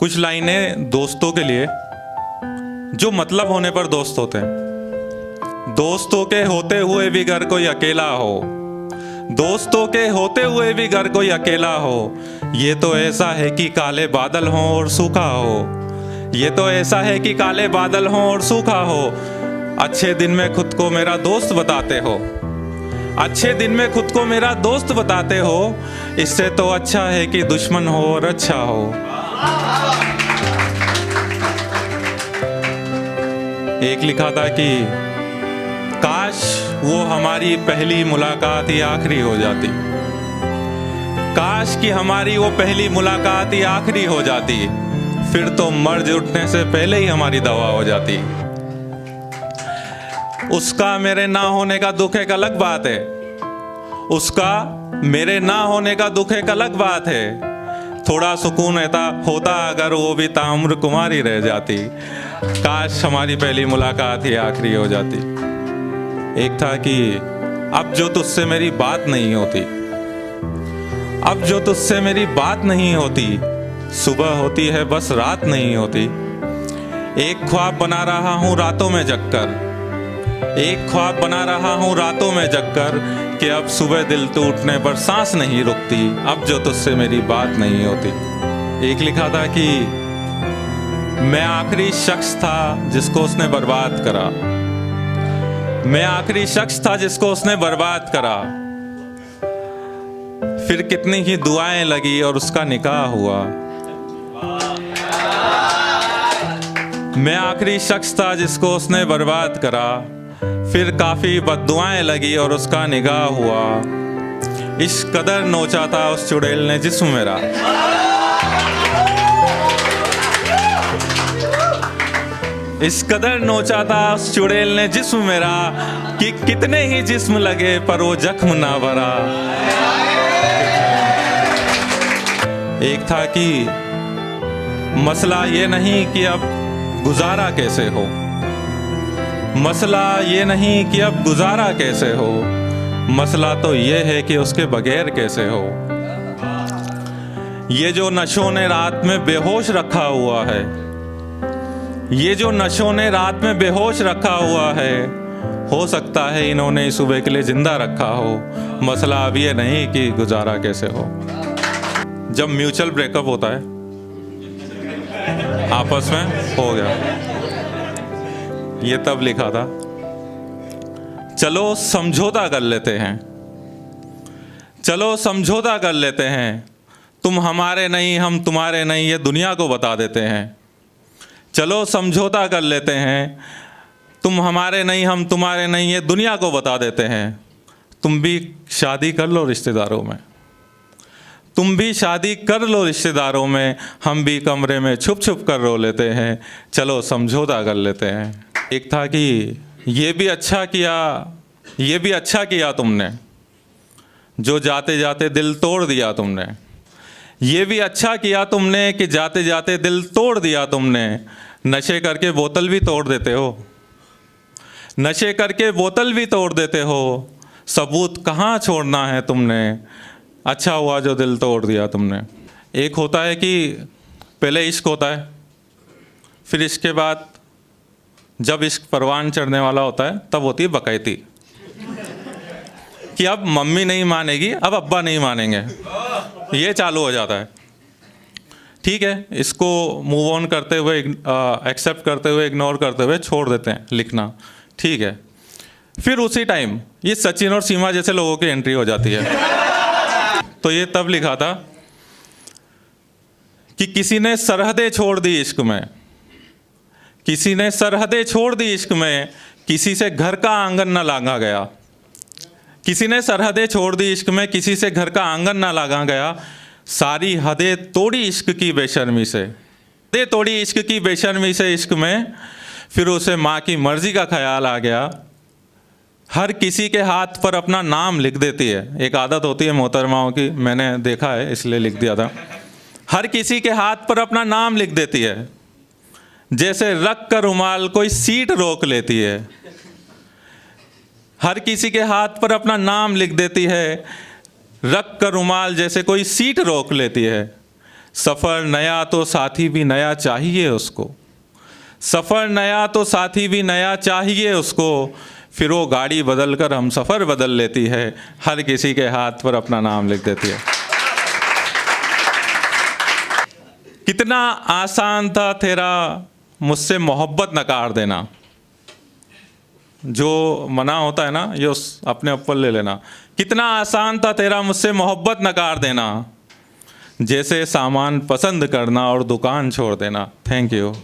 कुछ लाइनें दोस्तों के लिए जो मतलब होने पर दोस्त होते हैं। दोस्तों के होते हुए भी घर कोई अकेला हो, दोस्तों के होते हुए भी घर कोई अकेला हो, ये तो ऐसा है कि काले बादल हों और सूखा हो, ये तो ऐसा है कि काले बादल हों और सूखा हो। अच्छे दिन में खुद को मेरा दोस्त बताते हो, अच्छे दिन में खुद को मेरा दोस्त बताते हो, इससे तो अच्छा है कि दुश्मन हो और अच्छा हो। एक लिखा था कि काश वो हमारी पहली मुलाकात ही आखिरी हो जाती, काश कि हमारी वो पहली मुलाकात ही आखिरी हो जाती, फिर तो मर्ज उठने से पहले ही हमारी दवा हो जाती। उसका मेरे ना होने का दुख एक अलग बात है, उसका मेरे ना होने का दुख एक अलग बात है। थोड़ा सुकून होता अगर वो भी ताउम्र कुमारी रह जाती, काश हमारी पहली मुलाकात ही आखिरी हो जाती। एक था कि अब जो तुझसे मेरी बात नहीं होती, अब जो तुझसे मेरी बात नहीं होती, सुबह होती है बस रात नहीं होती। एक ख्वाब बना रहा हूँ रातों में जगकर, एक ख्वाब बना रहा हूँ रातों में जगकर, कि अब सुबह दिल टूटने पर सांस नहीं रुकती, अब जो तुझसे मेरी बात नहीं होती। एक लिखा था कि मैं आखिरी शख्स था जिसको उसने बर्बाद करा, मैं आखिरी शख्स था जिसको उसने बर्बाद करा, फिर कितनी ही दुआएं लगी और उसका निकाह हुआ। मैं आखिरी शख्स था जिसको उसने बर्बाद करा, फिर काफी बद्दुआएं लगी और उसका निगाह हुआ। इस कदर नोचा था उस चुड़ैल ने जिस्म मेरा, इस कदर नोचा था उस चुड़ैल ने जिस्म मेरा, कि कितने ही जिस्म लगे पर वो जख्म ना भरा। एक था कि मसला ये नहीं कि अब गुजारा कैसे हो, मसला ये नहीं कि अब गुजारा कैसे हो, मसला तो ये है कि उसके बगैर कैसे हो। ये जो नशों ने रात में बेहोश रखा हुआ है, ये जो नशों ने रात में बेहोश रखा हुआ है, हो सकता है इन्होंने सुबह के लिए जिंदा रखा हो, मसला अब ये नहीं कि गुजारा कैसे हो। जब म्यूचुअल ब्रेकअप होता है, आपस में हो गया, ये तब लिखा था चलो समझौता कर लेते हैं, चलो समझौता कर लेते हैं, तुम हमारे नहीं हम तुम्हारे नहीं ये दुनिया को बता देते हैं। चलो समझौता कर लेते हैं, तुम हमारे नहीं हम तुम्हारे नहीं ये दुनिया को बता देते हैं। तुम भी शादी कर लो रिश्तेदारों में, तुम भी शादी कर लो रिश्तेदारों में, हम भी कमरे में छुप छुप कर रो लेते हैं, चलो समझौता कर लेते हैं। एक था कि ये भी अच्छा किया, ये भी अच्छा किया तुमने, जो जाते जाते दिल तोड़ दिया तुमने, ये भी अच्छा किया तुमने कि जाते जाते दिल तोड़ दिया तुमने। नशे करके बोतल भी तोड़ देते हो, नशे करके बोतल भी तोड़ देते हो, सबूत कहाँ छोड़ना है तुमने, अच्छा हुआ जो दिल तोड़ दिया तुमने। एक होता है कि पहले इश्क होता है, फिर इसके बाद जब इश्क परवान चढ़ने वाला होता है तब होती है बकैती, कि अब मम्मी नहीं मानेगी, अब अब्बा नहीं मानेंगे, ये चालू हो जाता है। ठीक है, इसको मूव ऑन करते हुए, एक्सेप्ट करते हुए, इग्नोर करते हुए छोड़ देते हैं लिखना, ठीक है। फिर उसी टाइम ये सचिन और सीमा जैसे लोगों की एंट्री हो जाती है। तो ये तब लिखा था कि किसी ने सरहदें छोड़ दी इश्क में, किसी ने सरहदें छोड़ दी इश्क में, किसी से घर का आंगन न लांघा गया, किसी ने सरहदें छोड़ दी इश्क में, किसी से घर का आंगन ना लांघा गया, सारी हदें तोड़ी इश्क की बेशर्मी से, हदें तोड़ी इश्क की बेशर्मी से इश्क में, फिर उसे माँ की मर्जी का ख्याल आ गया। हर किसी के हाथ पर अपना नाम लिख देती है, एक आदत होती है मोहतरमाओं की, मैंने देखा है इसलिए लिख दिया था। हर किसी के हाथ पर अपना नाम लिख देती है, जैसे रख कर रुमाल कोई सीट रोक लेती है। हर किसी के हाथ पर अपना नाम लिख देती है, रख कर रुमाल जैसे कोई सीट रोक लेती है। सफ़र नया तो साथी भी नया चाहिए उसको, सफ़र नया तो साथी भी नया चाहिए उसको, फिर वो गाड़ी बदल कर हम सफ़र बदल लेती है, हर किसी के हाथ पर अपना नाम लिख देती है। कितना आसान था तेरा मुझसे मोहब्बत नकार देना, जो मना होता है ना ये अपने ऊपर ले लेना। कितना आसान था तेरा मुझसे मोहब्बत नकार देना, जैसे सामान पसंद करना और दुकान छोड़ देना। Thank you.